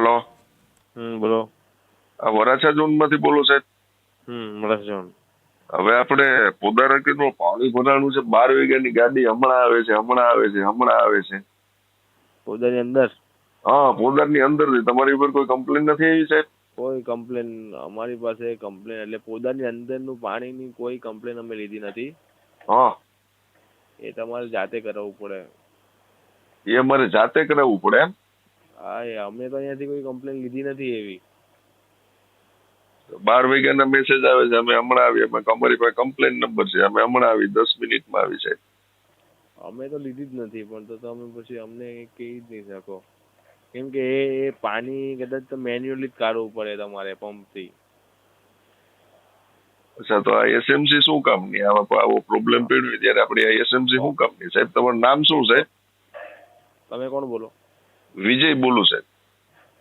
Hello, બોલો. આ વરાછા ઝોનમાંથી બોલો સાહેબ? વરાછા ઝોન. હવે આપણે પોદા રાકેટનું પાણી ભરાણું છે. 12 વાગ્યાની ગાડી હમણાં આવે છે. પોદાની અંદર હા, પોદારની અંદર છે. તમારી ઉપર કોઈ કમ્પ્લેન નથી આવી સાહેબ? કોઈ કમ્પ્લેન અમારી પાસે કમ્પ્લેન એટલે પોદાની અંદરનું પાણીની કોઈ કમ્પ્લેન અમે લીધી નથી. હા, એ તમારે જાતે કરાવવું પડે. એ અમારે જાતે કરાવવું પડે એમ? હા, અમે તો અહીંયાથી કોઈ કમ્પ્લેન લીધી નથી એવી. 12 વાગ્યાના મેસેજ આવે છે, અમે હમણાં આવીએ. અમારી પાસે કમ્પ્લેન નંબર છે, અમે હમણાં આવી, 10 મિનિટમાં આવી સાહેબ. અમે તો લીધી જ નથી, પણ તો તમે પછી અમને કહી જ નહીં શકો. કેમ કે એ પાણી કદાચ તો મેન્યુઅલી જ કાઢવું પડે તમારે પંપથી. અચ્છા, તો આ એસએમસી શું કામની? આવો પ્રોબ્લેમ પડ્યો ત્યારે આપણે આ એસએમસી શું કામની સાહેબ? તમારું નામ શું સાહેબ? તમે કોણ બોલો? વિજય બોલું સાહેબ.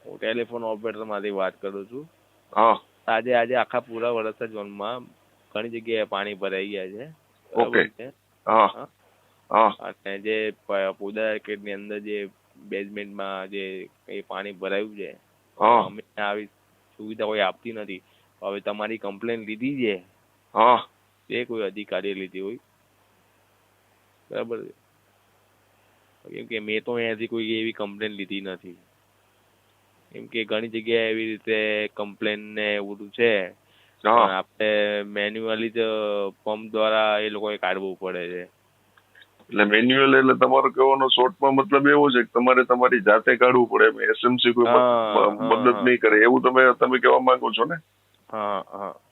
હું ટેલિફોન ઓપરેટરમાંથી વાત કરું છું. હા, આજે આખા પૂરા વરાછા ઝોનમાં ઘણી જગ્યાએ પાણી ભરાઈ ગયા છે. ઓકે. બરાબર છે. હા, હા, અને જે પોદા માર્કેટની અંદર જે બેઝમેન્ટમાં જે એ પાણી ભરાયું છે, હા, અમે આવી સુવિધા કોઈ આપતી નથી. હવે તમારી કમ્પ્લેન લીધી છે, હા. એ કોઈ અધિકારીએ લીધી હોય, બરાબર છે. કેમ કે મેં તો અહીંયાથી કોઈ એવી કમ્પ્લેન લીધી નથી. કેમ કે ઘણી જગ્યાએ એવી રીતે કમ્પ્લેન ને એવું બધું છે, પણ આપણે મેન્યુઅલી જ પંપ દ્વારા એ લોકોએ કાઢવું પડે છે. એટલે મેન્યુઅલ એટલે તમારો કહેવાનો શોર્ટમાં મતલબ એવો છે કે તમારે તમારી જાતે કાઢવું પડે, એસએમસી કોઈ મદદ નહીં કરે, એવું તમે કહેવા માંગો છો ને? હા.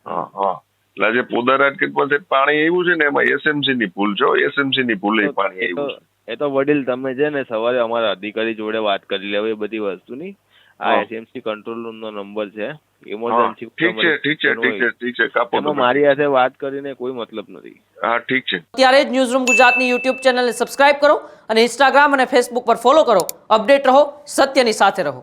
હા, હા. એટલે આજે પોદા રાકેટમાં જે પાણી આવ્યું છે ને, એમાં એસએમસી ની ભૂલ છે. એસએમસી ની ભૂલે પાણી આવ્યું છે. એ તો વડીલ તમે છે ને સવારે અમારા અધિકારી જોડે વાત કરી લેવો એ બધી વસ્તુની. આ એસએમસી કંટ્રોલ રૂમ નો નંબર છે. ઇમરજન્સી ઠીક છે. કાપો. એમાં મારી સાથે વાત કરીને કોઈ મતલબ નથી. હા, ઠીક છે. ત્યારે જ ન્યૂઝરૂમ ગુજરાતની યુટ્યુબ ચેનલને સબસ્ક્રાઇબ કરો અને ઇન્સ્ટાગ્રામ અને ફેસબુક પર ફોલો કરો. અપડેટ રહો, સત્યની સાથે રહો.